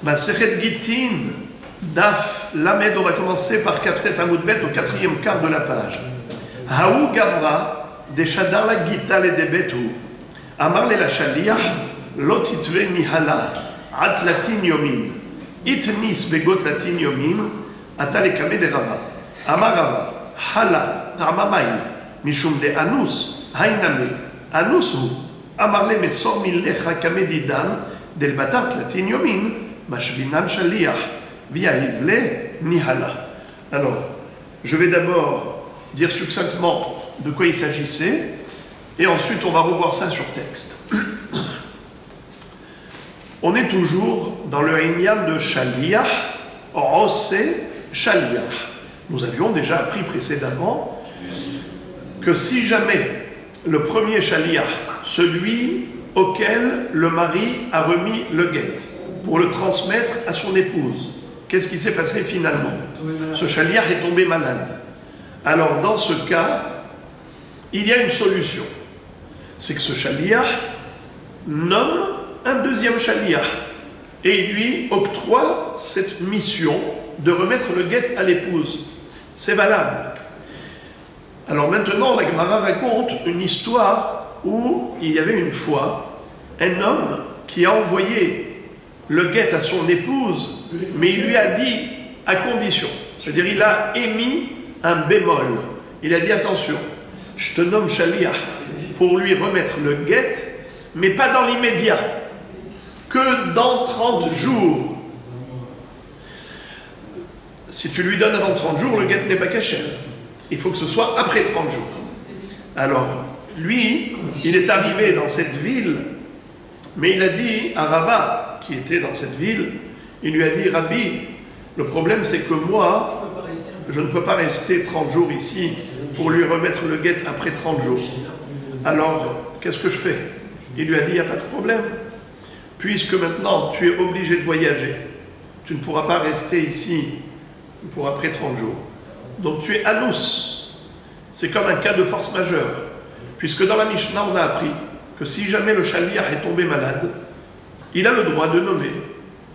Masechet Gittin, Daf Lamed, on va commencer par Kaftet Amoudbet au 4e quart de la page. Haou Gavra, des Shadar la Gital et des Betou, Amar le la Shaliach, Lotitve Nihala, At Latin Yomin, Itnis Begot Latin Yomin, Atale Kame de Rava. Amar Rava, Hala, Tamamai, Mishum de Anus, Hainame, Anus hu, Amar le Mesor Milecha Kame Didan, Del Batat Latin Yomin, Mashvinan Shaliach, via Ivle Nihala. Alors, je vais d'abord dire succinctement de quoi il s'agissait, et ensuite on va revoir ça sur texte. On est toujours dans le Inyan de Shaliach, Ose Shaliach. Nous avions déjà appris précédemment que si jamais le premier Shaliach, celui auquel le mari a remis le guet, pour le transmettre à son épouse, qu'est-ce qui s'est passé finalement? Ce Shaliach est tombé malade. Alors dans ce cas, il y a une solution. C'est que ce Shaliach nomme un deuxième Shaliach et lui octroie cette mission de remettre le guet à l'épouse. C'est valable. Alors maintenant, la Gemara raconte une histoire où il y avait une fois un homme qui a envoyé le guet à son épouse, mais il lui a dit à condition, c'est-à-dire il a émis un bémol. Il a dit attention, je te nomme Shaliach pour lui remettre le guet, mais pas dans l'immédiat, que dans 30 jours. Si tu lui donnes avant 30 jours, le guet n'est pas caché. Il faut que ce soit après 30 jours. Alors, lui, il est arrivé dans cette ville, mais il a dit à Rava, qui était dans cette ville, il lui a dit, Rabbi, le problème c'est que moi, je ne peux pas rester 30 jours ici pour lui remettre le guet après 30 jours. Alors, qu'est-ce que je fais? Il lui a dit, il n'y a pas de problème. Puisque maintenant, tu es obligé de voyager. Tu ne pourras pas rester ici pour après 30 jours. Donc, tu es anus. C'est comme un cas de force majeure. Puisque dans la Mishnah, on a appris que si jamais le Shaliach est tombé malade, il a le droit de nommer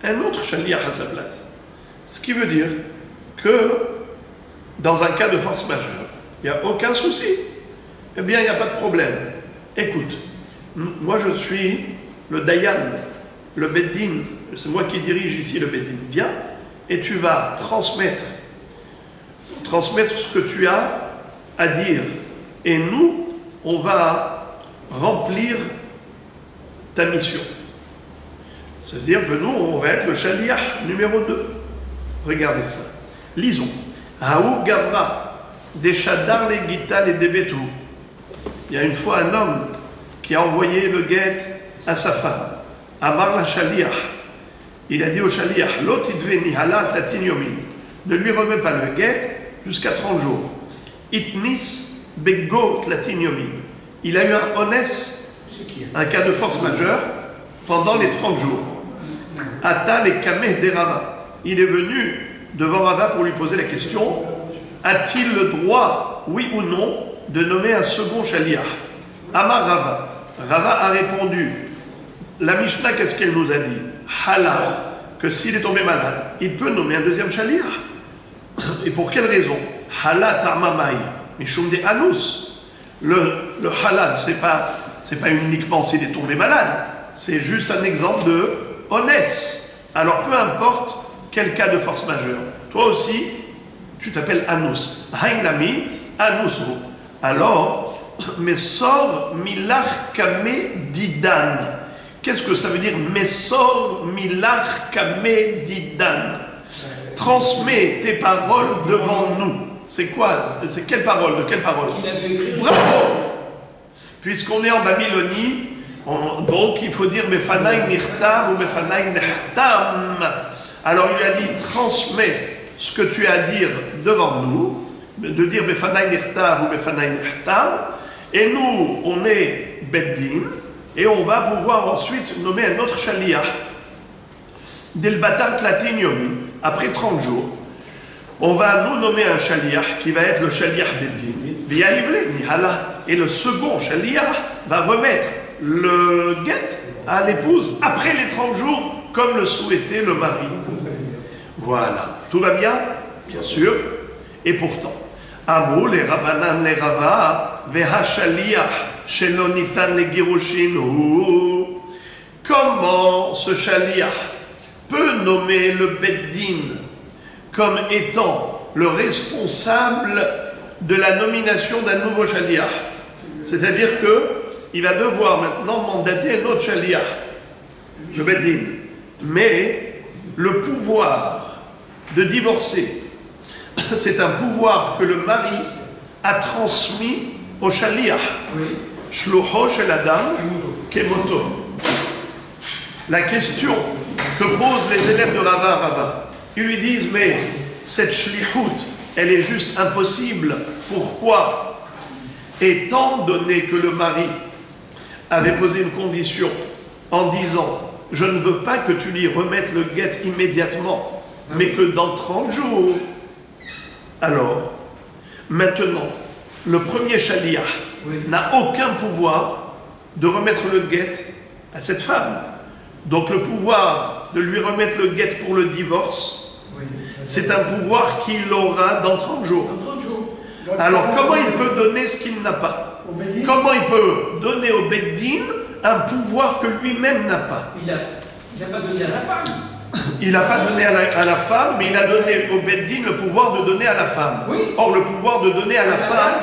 un autre Shaliach à sa place. Ce qui veut dire que dans un cas de force majeure, il n'y a aucun souci. Eh bien, il n'y a pas de problème. Écoute, moi je suis le Dayan, le Beddin, c'est moi qui dirige ici le Beddin. Viens, et tu vas transmettre ce que tu as à dire. Et nous, on va remplir ta mission. C'est-à-dire que nous, on va être le Shaliach numéro 2. Regardez ça. Lisons. Haou Gavra, des Shadar les Gital et des Betou. Il y a une fois un homme qui a envoyé le guet à sa femme. Amar la Shaliach. Il a dit au Shaliach, Lotitve Nihala Tlatin Yomin. Ne lui remets pas le guet jusqu'à 30 jours. Itnis Bego Tlatin Yomin. Il a eu un honès, un cas de force majeure, pendant les 30 jours. Atal et Kameh de Rava. Il est venu devant Rava pour lui poser la question, a-t-il le droit, oui ou non, de nommer un second Shaliach? Amar Rava. Rava a répondu, la Mishnah, qu'est-ce qu'elle nous a dit? Hala, que s'il est tombé malade, il peut nommer un deuxième Shaliach. Et pour quelle raison? Hala tamamai, mishum de anus. Le hala, c'est pas uniquement s'il est tombé malade, c'est juste un exemple de honès. Alors peu importe quel cas de force majeure. Toi aussi, tu t'appelles Anus. Hainami, Anusru. Alors, Mesor Milach Kame Didan. Qu'est-ce que ça veut dire Mesor Milach Kame Didan? Transmets tes paroles devant nous. C'est quoi? C'est quelle parole? De quelle parole? Bravo! Puisqu'on est en Babylonie, donc il faut dire Mefanai Nirtav ou Mefanai Nehtam. Alors il lui a dit, transmets ce que tu as à dire devant nous, de dire Mefanai Nirtav ou Mefanai Nehtam, et nous, on est Beddin, et on va pouvoir ensuite nommer un autre Shaliach. Del Batat Latin Yomin, après 30 jours, on va nous nommer un Shaliach qui va être le Shaliach Beddin, via Ivle Nihala, et le second Shaliach va remettre le guet à l'épouse après les 30 jours comme le souhaitait le mari. Voilà. Tout va bien? Bien sûr. Et pourtant, Amrou les Rabbanan les Rava, Vehashaliach shelo nitan le girushin hu. Comment ce shaliach peut nommer le Beddin comme étant le responsable de la nomination d'un nouveau shaliach? C'est-à-dire qu'il va devoir maintenant mandater un autre shaliach, le Beddin. Mais le pouvoir de divorcer, c'est un pouvoir que le mari a transmis au shaliach. Shlucho shel adam kemoto. La question que posent les élèves de Rava, ils lui disent, mais cette shlichut, elle est juste impossible. Pourquoi? Étant donné que le mari avait posé une condition en disant, je ne veux pas que tu lui remettes le guet immédiatement, mais que dans 30 jours. Alors, maintenant, le premier shaliach n'a aucun pouvoir de remettre le guet à cette femme. Donc le pouvoir de lui remettre le guet pour le divorce, c'est un pouvoir qu'il aura dans 30 jours. Alors comment il peut donner ce qu'il n'a pas? Comment il peut donner au Beddin un pouvoir que lui-même n'a pas? Il n'a pas donné à la femme. Il n'a pas donné à la femme, mais il a donné au Beddin le pouvoir de donner à la femme. Oui. Or, le pouvoir de donner à la femme...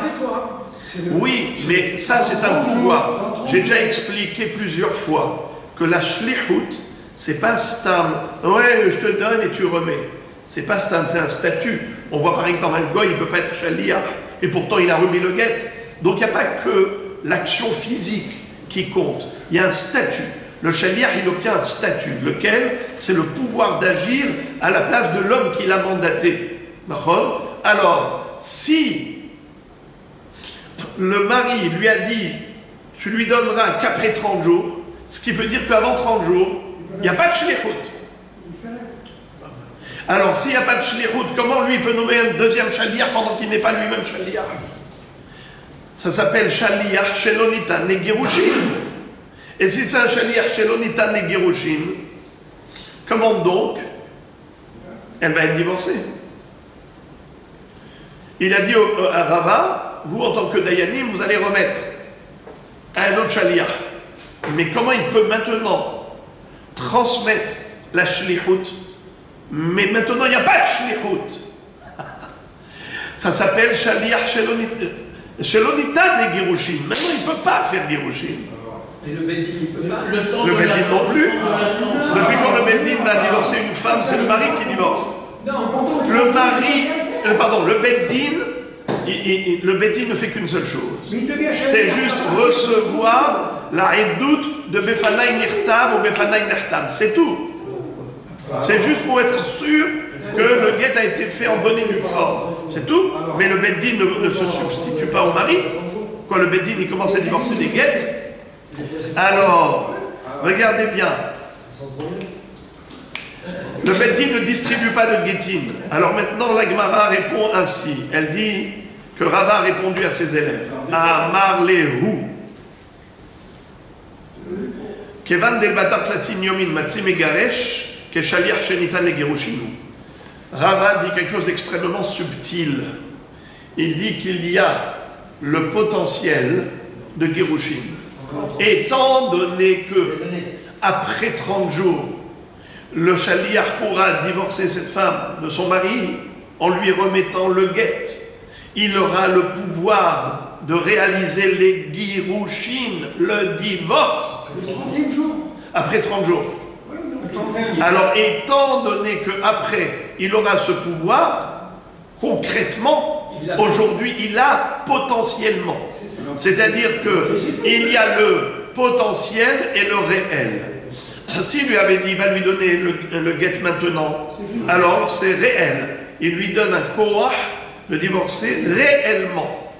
Oui, mais ça c'est un pouvoir. J'ai déjà expliqué plusieurs fois que la shlichut, c'est pas stam. Ouais, je te donne et tu remets. C'est pas stam, c'est un statut. On voit par exemple un goy, il ne peut pas être shaliach, et pourtant il a remis le guet. Donc il n'y a pas que l'action physique qui compte, il y a un statut. Le shaliach, il obtient un statut, lequel c'est le pouvoir d'agir à la place de l'homme qui l'a mandaté. Alors, si le mari lui a dit, tu lui donneras qu'après 30 jours, ce qui veut dire qu'avant 30 jours, il n'y a pas de shlichut. Alors, s'il n'y a pas de shlichut, comment lui peut nommer un deuxième shaliach pendant qu'il n'est pas lui-même shaliach? Ça s'appelle shaliach shelo nitan le girushin. Et si c'est un shaliach shelo nitan le girushin, comment donc elle va être divorcée? Il a dit à Rava, vous en tant que dayanim, vous allez remettre à un autre shaliach. Mais comment il peut maintenant transmettre la shlichut? Mais maintenant, il n'y a pas de shlichut. Ça s'appelle shaliach shelo nitan le girushin. Maintenant, il ne peut pas faire girushin. Et le Beddin, il peut pas. Le Beddin non plus. Depuis quand le Beddin va divorcer une femme, c'est le mari qui divorce. Le mari, le Beddin, le Beddin ne fait qu'une seule chose. C'est juste recevoir la edout de Befanai Nirtav ou Befanai Nirtav. C'est tout. C'est juste pour être sûr que le guet a été fait en bonne et due forme. C'est tout. Mais le Beddin ne se substitue pas au mari. Quand le Beddin il commence à divorcer des guettes, alors, regardez bien. Le Beddin ne distribue pas de guettine. Alors maintenant, la Gemara répond ainsi. Elle dit que Rava a répondu à ses élèves. Amar lehu. Kevan del batar tlatin yomin matzi megaresh ke shaliach shenitan le girushinu. Rava dit quelque chose d'extrêmement subtil. Il dit qu'il y a le potentiel de girushin. Étant donné que après 30 jours, le shaliach pourra divorcer cette femme de son mari en lui remettant le guet, il aura le pouvoir de réaliser les girushin, le divorce, après 30 jours. Alors, étant donné qu'après, il aura ce pouvoir, concrètement, aujourd'hui, il a potentiellement. C'est-à-dire qu'il y a le potentiel et le réel. S'il lui avait dit, il va lui donner le guet maintenant, alors c'est réel. Il lui donne un koach de divorcer réellement.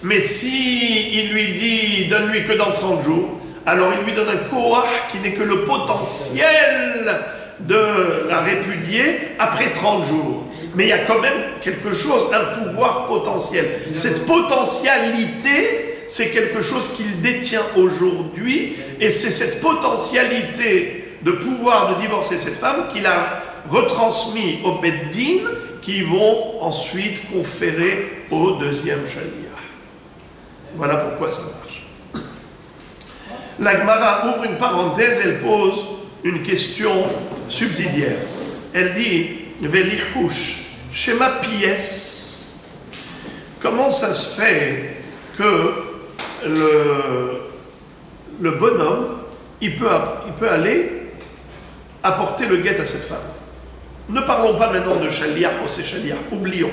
Mais si il lui dit, donne-lui que dans 30 jours, alors il lui donne un koach qui n'est que le potentiel de la répudier après 30 jours. Mais il y a quand même quelque chose, un pouvoir potentiel. Cette potentialité, c'est quelque chose qu'il détient aujourd'hui, et c'est cette potentialité de pouvoir de divorcer cette femme qu'il a retransmis au Beddin, qui vont ensuite conférer au deuxième shaliach. Voilà pourquoi ça marche. La Gemara ouvre une parenthèse, elle pose une question subsidiaire. Elle dit Velihush, Shema Pies. Comment ça se fait que le bonhomme, il peut aller apporter le guet à cette femme? Ne parlons pas maintenant de shaliach ou c'est shaliach, oublions.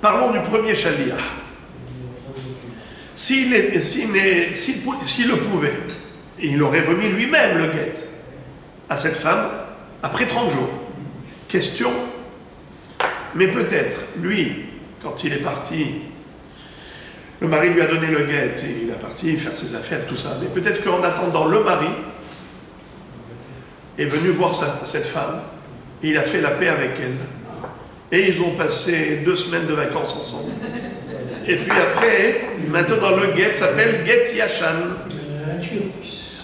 Parlons du premier shaliach. S'il le pouvait, il aurait remis lui-même le guet à cette femme après 30 jours. Question. Mais peut-être, lui, quand il est parti, le mari lui a donné le guet et il est parti faire ses affaires, tout ça. Mais peut-être qu'en attendant, le mari est venu voir cette femme. Il a fait la paix avec elle. Et ils ont passé 2 semaines de vacances ensemble. Et puis après, maintenant le guet s'appelle Get Yashan.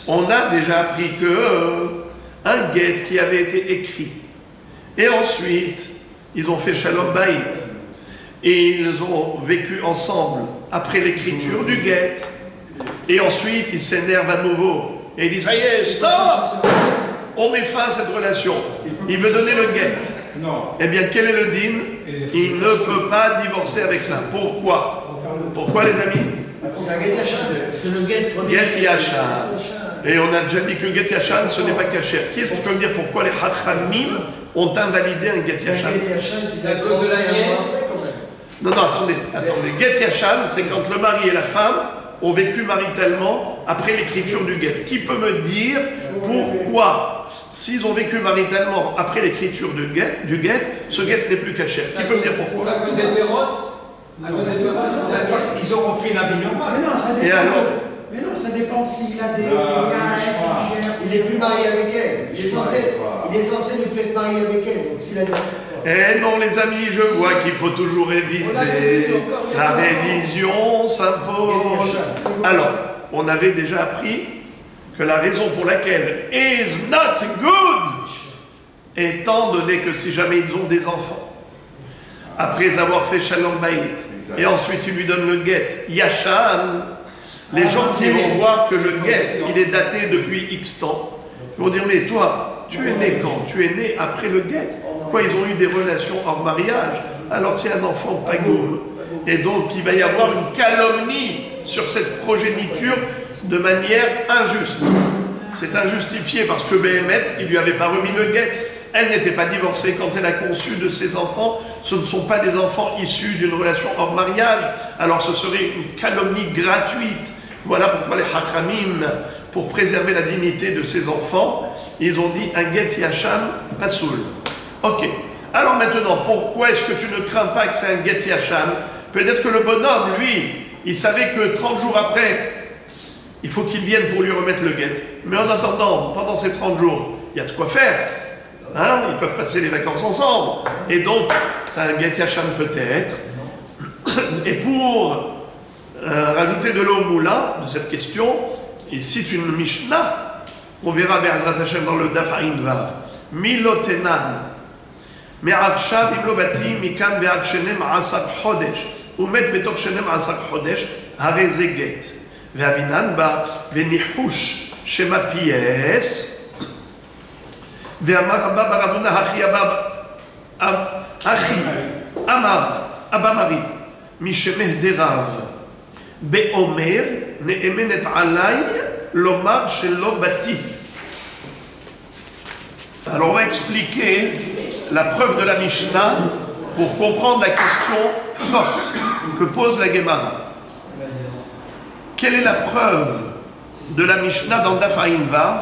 On a déjà appris que un guet qui avait été écrit. Et ensuite, ils ont fait Shalom Bayit. Et ils ont vécu ensemble après l'écriture du guet. Et ensuite, ils s'énervent à nouveau. Et ils disent, ça y est, stop! On met fin à cette relation. Il veut donner le guet. Non. Eh bien, quel est le din? Il ne peut pas divorcer avec ça. Pourquoi? Pourquoi, les amis? Parce que le guet Get Yashan. Et on a déjà dit que Get Yashan, ce n'est pas caché. Qui est-ce qui peut me dire pourquoi les Hachamim ont invalidé un Get Yashan? c'est à cause de la nièce. Non, attendez. Get Yashan, c'est quand le mari et la femme ont vécu maritalement après l'écriture du guet. Qui peut me dire pourquoi, s'ils ont vécu maritalement après l'écriture du guet, ce guet n'est plus caché? Qui peut me dire pourquoi? C'est à cause des pérottes. À cause des pérottes. Ils auront pris la vie normale. Mais non, ça dépend. Et alors? Mais non, ça dépend s'il a des Il n'est plus marié avec elle. Il est censé ne plus être marié avec elle. Donc s'il a des... Eh non, les amis, je vois qu'il faut toujours réviser. La révision s'impose. Alors, on avait déjà appris que la raison pour laquelle is not good, étant donné que si jamais ils ont des enfants, après avoir fait Shalom Bayit, et ensuite ils lui donnent le guet, Yashan, les gens qui vont voir que le guet, il est daté depuis X temps, ils vont dire, mais toi, tu es né quand? Tu es né après le guet. Quoi, ils ont eu des relations hors mariage, alors tu es un enfant pagoum. Et donc, il va y avoir une calomnie sur cette progéniture de manière injuste. C'est injustifié parce que Béhémet, il ne lui avait pas remis le guet. Elle n'était pas divorcée quand elle a conçu de ses enfants. Ce ne sont pas des enfants issus d'une relation hors mariage. Alors ce serait une calomnie gratuite. Voilà pourquoi les Hachamim, pour préserver la dignité de ses enfants, ils ont dit un guet yashan pasoul. Ok. Alors maintenant, pourquoi est-ce que tu ne crains pas que c'est un get yashan? Peut-être que le bonhomme, lui, il savait que 30 jours après, il faut qu'il vienne pour lui remettre le guet. Mais en attendant, pendant ces 30 jours, il y a de quoi faire. Hein? Ils peuvent passer les vacances ensemble. Et donc, c'est un get yashan peut-être. Et pour rajouter de l'eau au moulin de cette question, il cite une Mishnah qu'on verra Be'ezrat Hashem dans le Daf Ayin Vav. Milotenan. מעכשיו אם לא בתים מכאן ועד 12 חודש ומת בתוך 12 חודש הרי זה גט ואבינן בה וניחוש שמא פייס ואמר רבא בר אבונה אחי אמר אבא מרי משמהדריו באומר נאמנת עליי לומר שלא בתי. Alors on va expliquer la preuve de la Mishnah pour comprendre la question forte que pose la Gemara. Quelle est la preuve de la Mishnah dans Daf Ayin Vav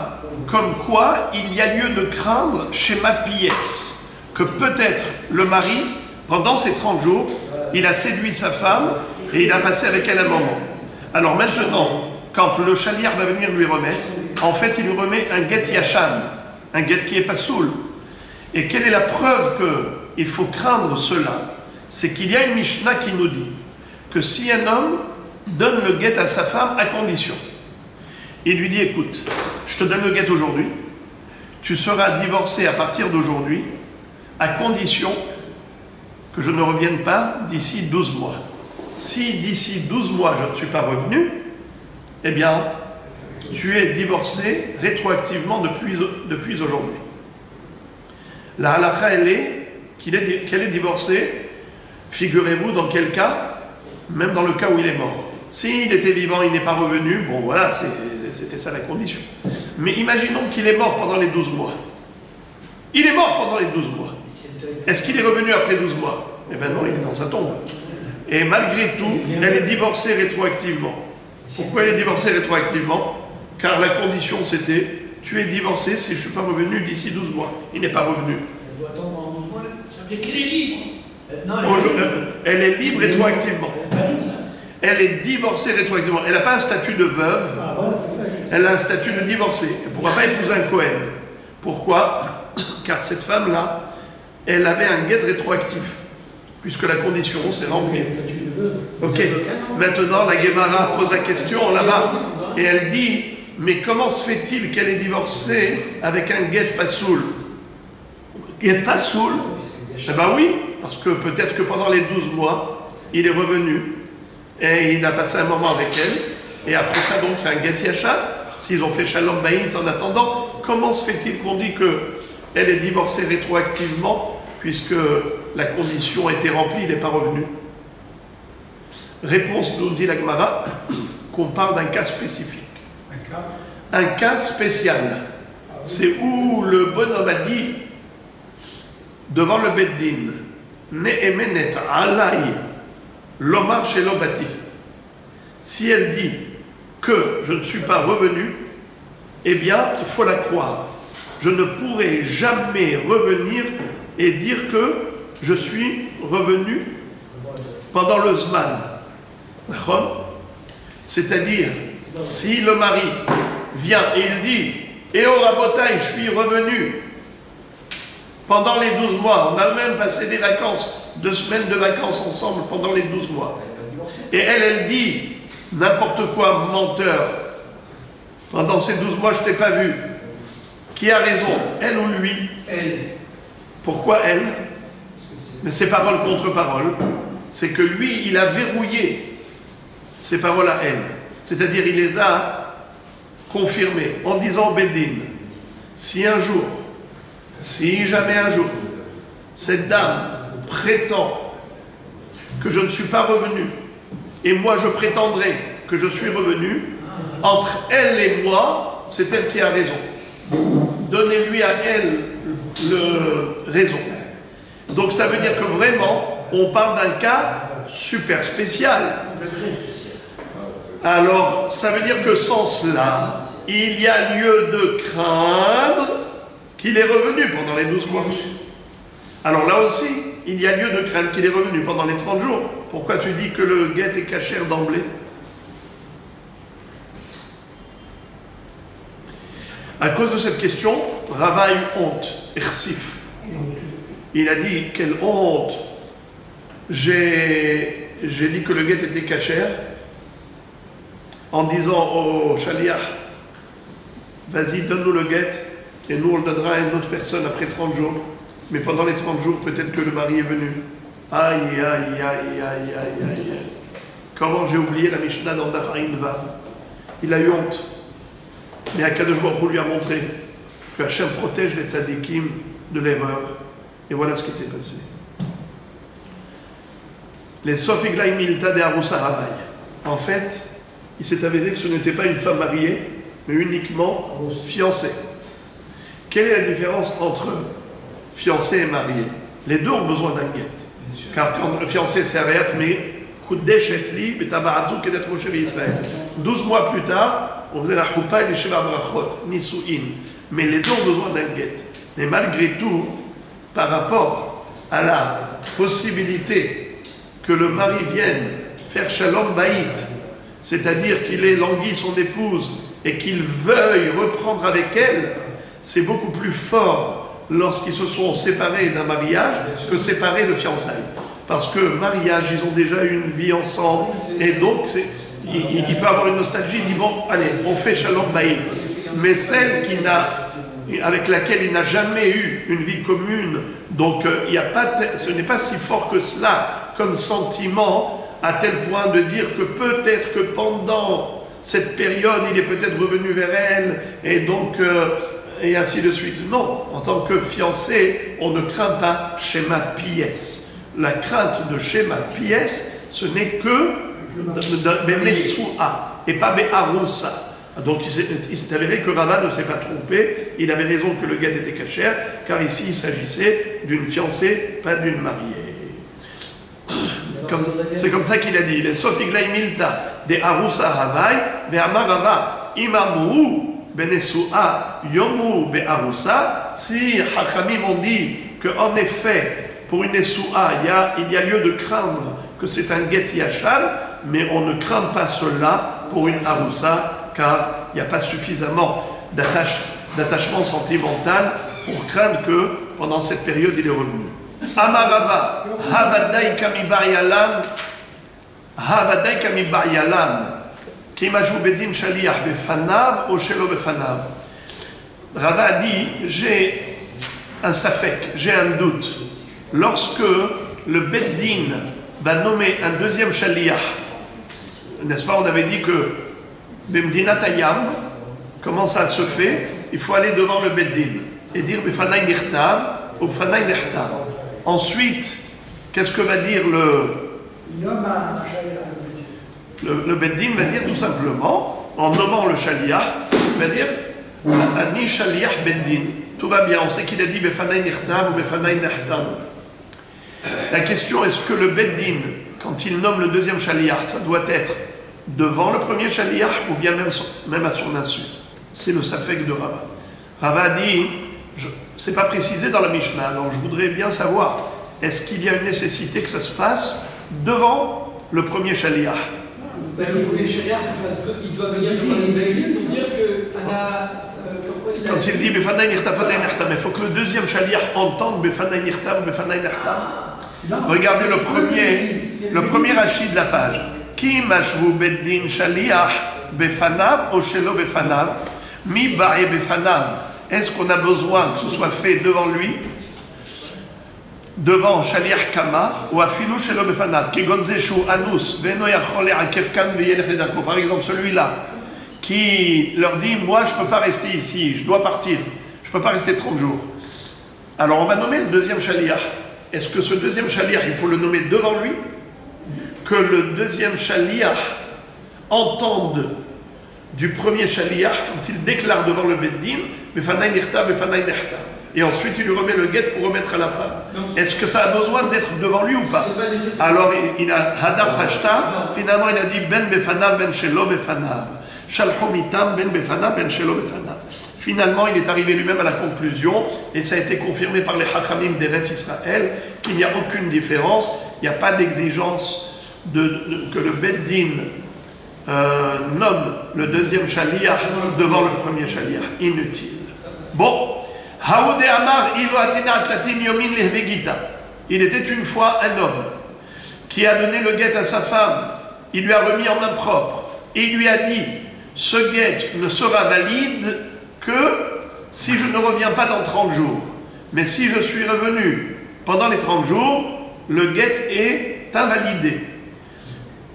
comme quoi il y a lieu de craindre Shema Pies, que peut-être le mari, pendant ces 30 jours, il a séduit sa femme et il a passé avec elle un moment. Alors maintenant, quand le chaliar va venir lui remettre, en fait il lui remet un get yashan, un get qui est pas soul. Et quelle est la preuve qu'il faut craindre cela? C'est qu'il y a une Mishnah qui nous dit que si un homme donne le guet à sa femme à condition, il lui dit écoute, je te donne le guet aujourd'hui, tu seras divorcé à partir d'aujourd'hui, à condition que je ne revienne pas d'ici 12 mois. Si d'ici 12 mois je ne suis pas revenu, eh bien, tu es divorcé rétroactivement depuis aujourd'hui. La halakha, elle est qu'elle est divorcée, figurez-vous dans quel cas, même dans le cas où il est mort. S'il était vivant, il n'est pas revenu, bon voilà, c'était ça la condition. Mais imaginons qu'il est mort pendant les 12 mois. Il est mort pendant les 12 mois. Est-ce qu'il est revenu après 12 mois? Eh bien non, il est dans sa tombe. Et malgré tout, elle est divorcée rétroactivement. Pourquoi elle est divorcée rétroactivement? Car la condition c'était, tu es divorcé si je ne suis pas revenu d'ici 12 mois. Il n'est pas revenu. Elle doit attendre pendant 12 mois. Ça veut dire qu'il est libre. Non, Elle est libre rétroactivement. Elle est pas libre, ça. Elle est divorcée rétroactivement. Elle n'a pas un statut de veuve, Ah, voilà. elle a un statut de divorcée. Elle ne pourra pas épouser un Cohen. Pourquoi? Car cette femme-là, elle avait un guet rétroactif, puisque la condition s'est remplie. Ok, maintenant la Guémara pose la question là-bas, et elle dit, mais comment se fait-il qu'elle est divorcée avec un guet pasoul? Guet pasoul? Eh bien oui, parce que peut-être que pendant les 12 mois, il est revenu, et il a passé un moment avec elle, et après ça donc c'est un guet yachat. S'ils ont fait shalom bayit en attendant, comment se fait-il qu'on dit qu'elle est divorcée rétroactivement, puisque la condition a été remplie, il n'est pas revenu? Réponse, nous dit la Gemara, qu'on parle d'un cas spécifique. Un cas spécial. C'est où le bonhomme a dit, devant le Beddin, Ne'emenet alai l'omar chez l'obati. Si elle dit que je ne suis pas revenu, eh bien, il faut la croire. Je ne pourrai jamais revenir et dire que je suis revenu pendant le Zman. C'est-à-dire, si le mari vient et il dit « Et au Rabotai, je suis revenu pendant les 12 mois, on a même passé des vacances, 2 semaines de vacances ensemble pendant les 12 mois. » Et elle dit n'importe quoi, menteur. Pendant ces 12 mois, je ne t'ai pas vu. Qui a raison, elle ou lui? Elle. Pourquoi elle? Mais c'est parole contre parole. C'est que lui, il a verrouillé ses paroles à elle. C'est-à-dire, il les a confirmées en disant au Bédine, si un jour, si jamais un jour, cette dame prétend que je ne suis pas revenu, et moi je prétendrai que je suis revenu, entre elle et moi, c'est elle qui a raison. Donnez-lui à elle le raison. Donc ça veut dire que vraiment, on parle d'un cas super spécial. Alors, ça veut dire que sans cela, il y a lieu de craindre qu'il est revenu pendant les 12 mois. Alors là aussi, il y a lieu de craindre qu'il est revenu pendant les 30 jours. Pourquoi tu dis que le guet est cachère d'emblée? À cause de cette question, Rava a eu honte, Ersif. Il a dit, quelle honte! J'ai dit que le guet était cachère en disant au Shaliach, vas-y, donne-nous le guet et nous on le donnera à une autre personne après 30 jours. Mais pendant les 30 jours, peut-être que le mari est venu. Aïe, aïe, aïe, aïe, aïe, aïe, aïe. Comment j'ai oublié la Mishnah dans Dafarin Vav. Il a eu honte. Mais Akadosh Baruch Hu lui a montré que Hachem protège les tzadikim de l'erreur. Et voilà ce qui s'est passé. Les Sofiglaï Milta de Arusa Rabay. En fait, il s'est avéré que ce n'était pas une femme mariée, mais uniquement fiancée. Quelle est la différence entre fiancé et marié? Les deux ont besoin d'un guet. Car quand le fiancé c'est Ariat, mais 12 mois plus tard, on faisait la choupa et les sheva brachot, nisu'in. Mais les deux ont besoin d'un guet. Mais malgré tout, par rapport à la possibilité que le mari vienne faire shalom bayit, c'est-à-dire qu'il ait langui son épouse et qu'il veuille reprendre avec elle, c'est beaucoup plus fort lorsqu'ils se sont séparés d'un mariage que séparés de fiançailles. Parce que mariage, ils ont déjà eu une vie ensemble, et donc il peut avoir une nostalgie, il dit bon, allez, on fait shalom bayit. Mais celle qui n'a avec laquelle il n'a jamais eu une vie commune, donc il y a pas ce n'est pas si fort que cela comme sentiment, à tel point de dire que peut-être que pendant cette période, il est peut-être revenu vers elle, et donc, et ainsi de suite. Non, en tant que fiancé, on ne craint pas Shema Pies. La crainte de Shema Pies, ce n'est que Benesua, et pas Be'aroussa. Donc il s'est avéré que Rava ne s'est pas trompé, il avait raison que le guet était cachère, car ici il s'agissait d'une fiancée, pas d'une mariée. C'est comme ça qu'il a dit. Les Sofiglaï Milta de Aroussa Havai, de Amarava, Imamru, Benesua, Yomu, Be'aroussa. Si Hachamim ont dit qu'en effet, pour une Nesua, il y a lieu de craindre que c'est un guet Yachal, mais on ne craint pas cela pour une Aroussa, car il n'y a pas suffisamment d'attachement sentimental pour craindre que pendant cette période il est revenu. Amarava, Havadai Kamibaryalan, Kimajou Bedin Shaliach Befanav, Oshelo Befanav. Rava a dit, j'ai un safek, j'ai un doute. Lorsque le Beddin va nommer un deuxième Shaliach, n'est-ce pas, on avait dit que Bemdinat Ayam, comment ça se fait? Il faut aller devant le Beddin et dire Befanai Nirtav ou Befanai Nirtav. Ensuite, qu'est-ce que va dire le Beddin va dire tout simplement, en nommant le Shaliach, va dire Ani Shaliach Beddin. Tout va bien, on sait qu'il a dit Befanai Nirtav ou Befanai Nirtav. La question, est-ce que le Beddin, quand il nomme le deuxième Shaliach, ça doit être devant le premier Shaliach ou bien même à son insu? C'est le safek de Rava. Rava dit, c'est pas précisé dans la Mishnah, donc je voudrais bien savoir, est-ce qu'il y a une nécessité que ça se fasse devant le premier Shaliach? Le premier Shaliach, il doit venir devant les Beddin pour dire que quand il dit Befanai Nirtav, il faut que le deuxième Shaliach entende Befanai Nirtav, Befanai Nirtav. Regardez le premier hachis de la page. Ki mashvu beddin shaliach befanav ou shelo befanav, mi ba'e befanav. Est-ce qu'on a besoin que ce soit fait devant lui, devant shaliach kama, ou afilu shelo befanav, ki gonzeshu anus, veno yachol le'akef kan veyelech ledako. Par exemple, celui-là, qui leur dit, moi je ne peux pas rester ici, je dois partir, je ne peux pas rester 30 jours. Alors on va nommer le deuxième shaliach. Est-ce que ce deuxième shaliach, il faut le nommer devant lui? Que le deuxième shaliach entende du premier shaliach quand il déclare devant le Beddin, Befanai Nirta, Befanai Nirta. Et ensuite il lui remet le guet pour remettre à la femme. Est-ce que ça a besoin d'être devant lui ou pas? Alors il a Hadar Pashta, finalement il a dit Ben Befanav, Ben Shelo Befanav. Shalhomitam, Ben Befanav, Ben Shelo Befanav. Finalement, il est arrivé lui-même à la conclusion, et ça a été confirmé par les Hachamim d'Eretz Israël, qu'il n'y a aucune différence, il n'y a pas d'exigence que le Beddin nomme le deuxième Shaliach devant le premier Shaliach. Inutile. Bon. Haoudé Amar, Yomin Lehvegita. Il était une fois un homme qui a donné le guet à sa femme, il lui a remis en main propre, et il lui a dit, ce guet ne sera valide que si je ne reviens pas dans 30 jours. Mais si je suis revenu pendant les 30 jours, le guet est invalidé.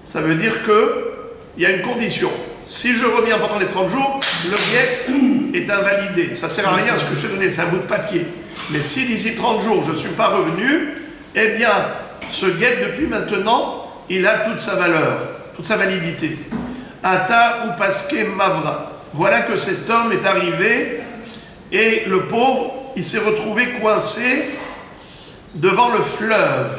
Ça veut dire qu'il y a une condition. Si je reviens pendant les 30 jours, le guet est invalidé. Ça ne sert à rien ce que je t'ai donné, c'est un bout de papier. Mais si d'ici 30 jours je ne suis pas revenu, eh bien, ce guet depuis maintenant, il a toute sa valeur, toute sa validité. Ata ou paske mavra. Voilà que cet homme est arrivé et le pauvre, il s'est retrouvé coincé devant le fleuve.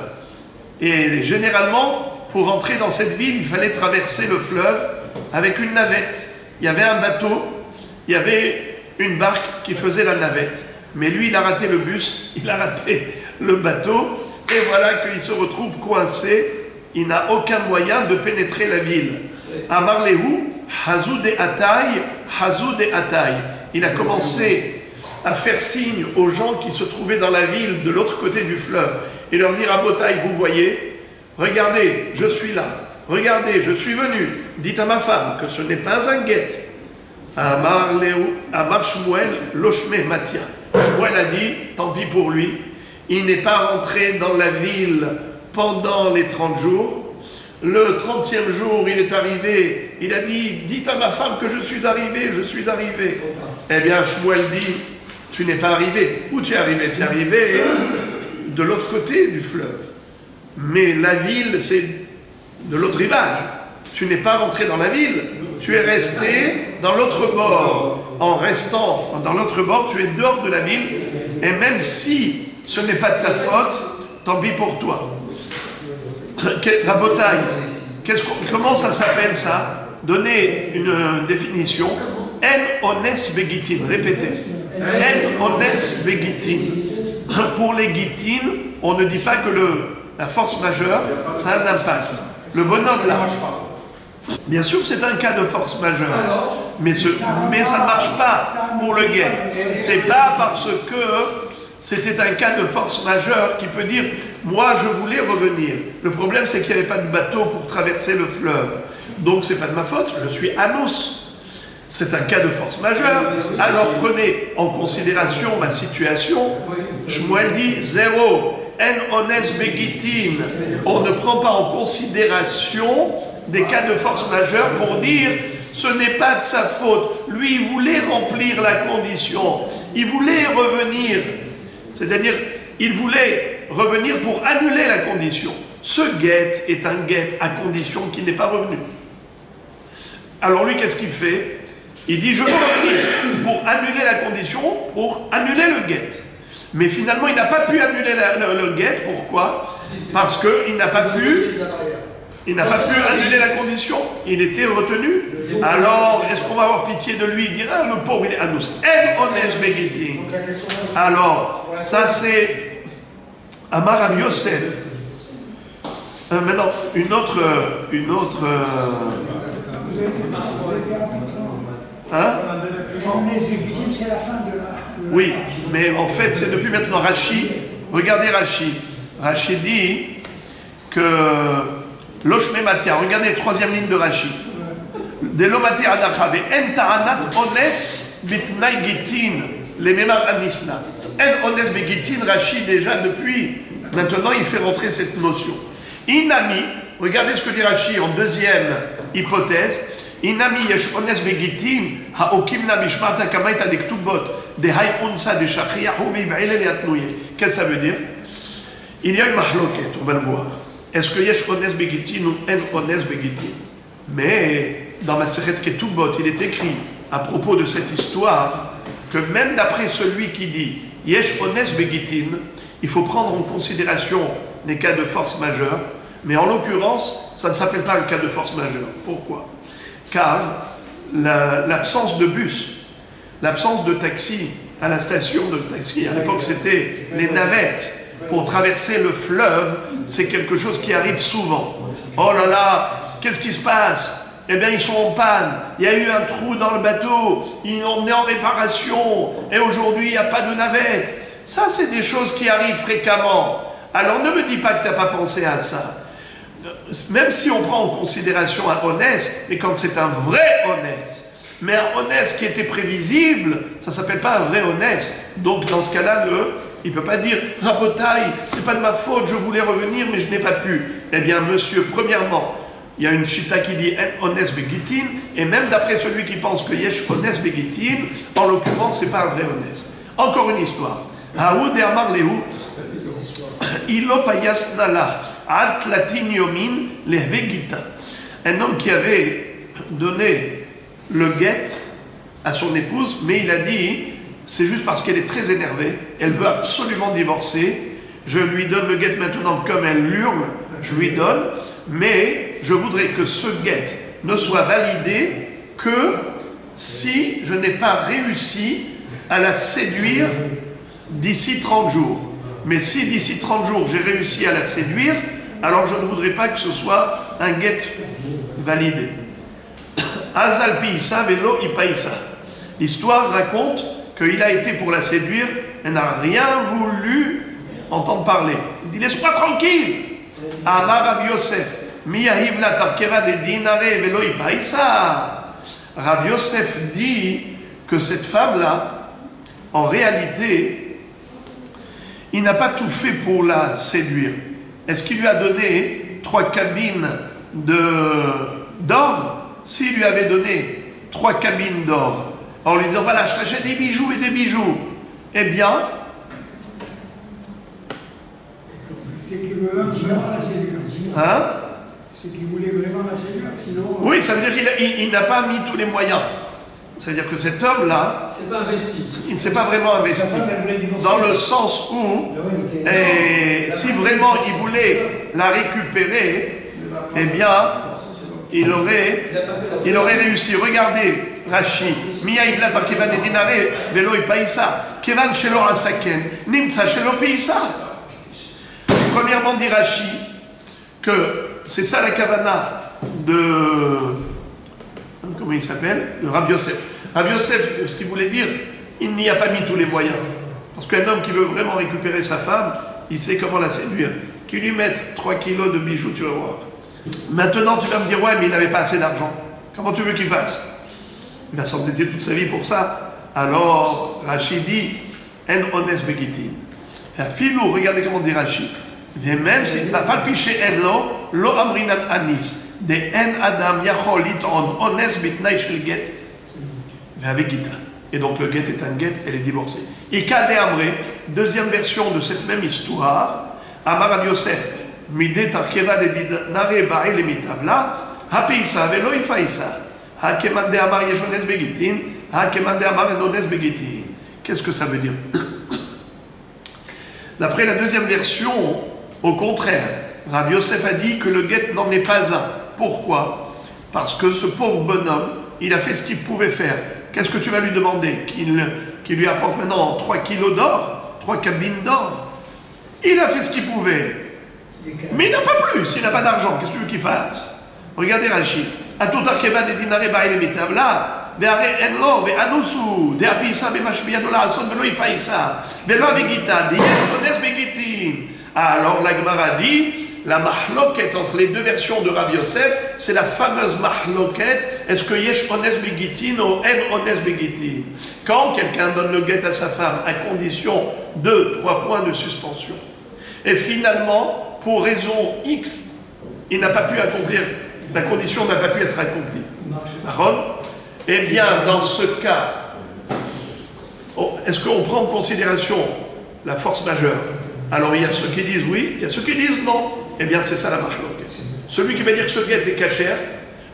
Et généralement, pour entrer dans cette ville, il fallait traverser le fleuve avec une navette. Il y avait un bateau, il y avait une barque qui faisait la navette. Mais lui, il a raté le bus, il a raté le bateau, et voilà qu'il se retrouve coincé. Il n'a aucun moyen de pénétrer la ville. Amar Lehu, Hazou de Ataï, Hazou de Ataï. Il a commencé à faire signe aux gens qui se trouvaient dans la ville de l'autre côté du fleuve et leur dire à Botaï, vous voyez, regardez, je suis là, regardez, je suis venu, dites à ma femme que ce n'est pas un guet, Amar Shmuel Loshme Matia. Shmuel a dit, tant pis pour lui, il n'est pas rentré dans la ville pendant les 30 jours. Le 30e jour, il est arrivé, il a dit, dites à ma femme que je suis arrivé, je suis arrivé. Eh bien, Shmuel dit, tu n'es pas arrivé. Où tu es arrivé? Tu es arrivé de l'autre côté du fleuve. Mais la ville, c'est de l'autre rivage. Tu n'es pas rentré dans la ville, tu es resté dans l'autre bord. En restant dans l'autre bord, tu es dehors de la ville. Et même si ce n'est pas de ta faute, tant pis pour toi. Rabotaï, comment ça s'appelle ça? Donnez une définition. En ones begitin, répétez. En ones begitin. Pour les gitines, on ne dit pas que la force majeure, ça a un impact. Le bonhomme là, bien sûr c'est un cas de force majeure, mais ça ne marche pas pour le guet. C'est pas parce que c'était un cas de force majeure qui peut dire « moi je voulais revenir ». Le problème c'est qu'il n'y avait pas de bateau pour traverser le fleuve. Donc c'est pas de ma faute, je suis anous. C'est un cas de force majeure. Alors prenez en considération ma situation. Shmuel dit « zéro ». En ones begitin, on ne prend pas en considération des cas de force majeure pour dire ce n'est pas de sa faute. Lui, il voulait remplir la condition, il voulait revenir, c'est-à-dire il voulait revenir pour annuler la condition. Ce guet est un guet à condition qu'il n'est pas revenu. Alors lui, qu'est-ce qu'il fait? Il dit je veux revenir pour annuler la condition, pour annuler le guet. Mais finalement, il n'a pas pu annuler le guet. Pourquoi? Parce qu'il n'a pas pu annuler la condition. Il était retenu. Alors, est-ce qu'on va avoir pitié de lui? Il dira, le pauvre, il est anous. En ones begitin. Alors, ça c'est Amar Rav Yosef. Maintenant, une autre. Hein? C'est la fin de la... Oui, mais en fait, c'est depuis maintenant Rashi. Regardez Rashi. Rashi dit que Loshme Matia, regardez la troisième ligne de Rashi. De l'omate anachabe, en ta'anat ones bitnai gitin, les mémar anisna. En ones begitin, Rashi déjà depuis, maintenant il fait rentrer cette notion. Inami, regardez ce que dit Rashi en deuxième hypothèse. Inami yesh ones begitin, haokimna mishmarta kamaita de ktubot, de hay unsa de shachiyahu vib'ilel yatnouye. Qu'est-ce que ça veut dire? Il y a une mahloket, on va le voir. Est-ce que yesh ones begitin ou en ones begitin? Mais dans ma Masechet Ketubot, il est écrit à propos de cette histoire que même d'après celui qui dit yesh ones begitin, il faut prendre en considération les cas de force majeure, mais en l'occurrence, ça ne s'appelle pas un cas de force majeure. Pourquoi? Car l'absence de bus, l'absence de taxi à la station de taxi, à l'époque c'était les navettes pour traverser le fleuve, c'est quelque chose qui arrive souvent. Oh là là, qu'est-ce qui se passe? Eh bien ils sont en panne, il y a eu un trou dans le bateau, ils l'ont mis en réparation, et aujourd'hui il n'y a pas de navette. Ça c'est des choses qui arrivent fréquemment. Alors ne me dis pas que tu n'as pas pensé à ça. Même si on prend en considération un Onès, mais quand c'est un vrai Onès, mais un Onès qui était prévisible, ça ne s'appelle pas un vrai Onès. Donc dans ce cas-là, il ne peut pas dire « Rabotaï, c'est pas de ma faute, je voulais revenir, mais je n'ai pas pu ». Eh bien monsieur, premièrement, il y a une chita qui dit « En Onès begitin », et même d'après celui qui pense que « Yesh Onès begitin », en l'occurrence, ce n'est pas un vrai Onès. Encore une histoire. « Haoud et Amar Lehu, ilo payas nala ». Un homme qui avait donné le guet à son épouse, mais il a dit, c'est juste parce qu'elle est très énervée, elle veut absolument divorcer, je lui donne le guet maintenant comme elle hurle, je lui donne, mais je voudrais que ce guet ne soit validé que si je n'ai pas réussi à la séduire d'ici 30 jours. Mais si d'ici 30 jours j'ai réussi à la séduire, alors je ne voudrais pas que ce soit un guet validé. Azal Piissa velo ipaïssa. L'histoire raconte qu'il a été pour la séduire, elle n'a rien voulu entendre parler. Il dit laisse-moi tranquille. Amar Rav Yosef, miyahiv la tarkera de dinare velo ipaïssa. Rav Yosef dit que cette femme-là, en réalité, il n'a pas tout fait pour la séduire. Est-ce qu'il lui a donné 3 cabines d'or? S'il lui avait donné 3 cabines d'or, en lui disant voilà, je t'achète des bijoux et des bijoux, eh bien, C'est qu'il veut vraiment la séduire. hein? C'est qu'il voulait vraiment la séduire, sinon. Oui, ça veut dire qu'il n'a pas mis tous les moyens. Ça veut dire que cet homme-là, C'est pas investi. il ne s'est pas vraiment investi. Dans le sens où, si vraiment il voulait la récupérer, eh bien, il aurait réussi. Regardez, Rashi, Mia Ivlata Kevan et Dinare, Velo Ipaïsa, Kevan Shelo Asaken, Nimtsa Shelo Peïsa. Premièrement, dit Rashi, que c'est ça la kavana de. Comment il s'appelle? De Rav Yosef. Rav Yosef, ce qu'il voulait dire, il n'y a pas mis tous les moyens. Parce qu'un homme qui veut vraiment récupérer sa femme, il sait comment la séduire. Qu'il lui mette 3 kilos de bijoux, tu vas voir. Maintenant, tu vas me dire, ouais, mais il n'avait pas assez d'argent. Comment tu veux qu'il fasse? Il va s'endetter toute sa vie pour ça. Alors, Rachid dit, en ones begitin. Filou, regardez comment dit Rachid. Et même si, pas piché en lo amrinan anis, de en adam yachol liton ones bitnai shel get, avec gita. Et donc le get est un get, elle est divorcée. Et Kade Amré, deuxième version de cette même histoire, Amar Rav Yosef, Mide Tarkeva de Dinare Bae Lemitavla, Hapeisa Velo Ifaisa, Hakemande Amar Yeshones Begitin, Hakemande Amar Enones Begitin. Qu'est-ce que ça veut dire? D'après la deuxième version, au contraire, Rav Yosef a dit que le guet n'en est pas un. Pourquoi? Parce que ce pauvre bonhomme, il a fait ce qu'il pouvait faire. Qu'est-ce que tu vas lui demander? Qu'il lui apporte maintenant 3 kilos d'or, 3 cabines d'or? Il a fait ce qu'il pouvait. Mais il n'a pas plus, il n'a pas d'argent. Qu'est-ce que tu veux qu'il fasse? Regardez Rachid. Atutar keba de dinare baile mitavla, ve'are enlo, ve'anusu, de'apisa be'mashbiya ason ve'lo ifaisa, ve'lo avegita, de'yesh ones begitin. Alors la Gemara dit, la mahloket entre les deux versions de Rav Yosef, c'est la fameuse mahloket, est-ce que yesh ones begitin ou en ones begitin? Quand quelqu'un donne le guet à sa femme à condition de 3 points de suspension, et finalement, pour raison X, il n'a pas pu accomplir, la condition n'a pas pu être accomplie. Eh bien, dans ce cas, est-ce qu'on prend en considération la force majeure? Alors il y a ceux qui disent oui, il y a ceux qui disent non. Eh bien c'est ça la marche. Celui qui va dire que ce guet est cachère,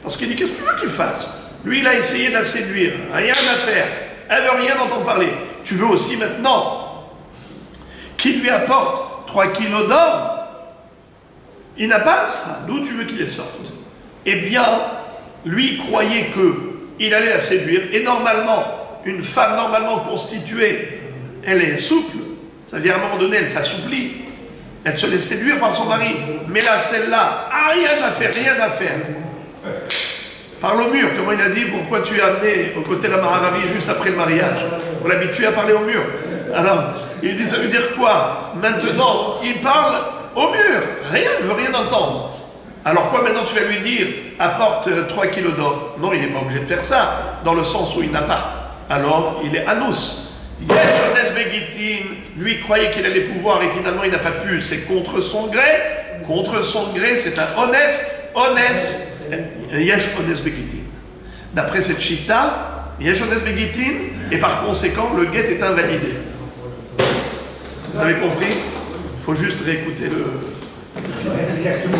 parce qu'il dit qu'est-ce que tu veux qu'il fasse? Lui il a essayé de la séduire, rien à faire, elle veut rien entendre parler. Tu veux aussi maintenant qu'il lui apporte 3 kilos d'or? Il n'a pas ça, d'où tu veux qu'il les sorte? Eh bien, lui croyait qu'il allait la séduire, et normalement, une femme normalement constituée, elle est souple. C'est-à-dire, à un moment donné, elle s'assouplit. Elle se laisse séduire par son mari. Mais là, celle-là, rien à faire, rien à faire. Parle au mur, comment il a dit, pourquoi tu es amené au côté de la Maharavi juste après le mariage? On l'a habitué à parler au mur. Alors, il dit, ça veut dire quoi? Maintenant, il parle au mur. Rien, il ne veut rien entendre. Alors quoi, maintenant tu vas lui dire, apporte 3 kilos d'or? Non, il n'est pas obligé de faire ça, dans le sens où il n'a pas. Alors, il est anous. Yesh begitin, lui croyait qu'il allait pouvoir et finalement il n'a pas pu, c'est contre son gré. Contre son gré, c'est un honest, yesh honest begitin. D'après cette chita, yesh honest begitin, et par conséquent, le guet est invalidé. Vous avez compris? Il faut juste réécouter le film. Exactement.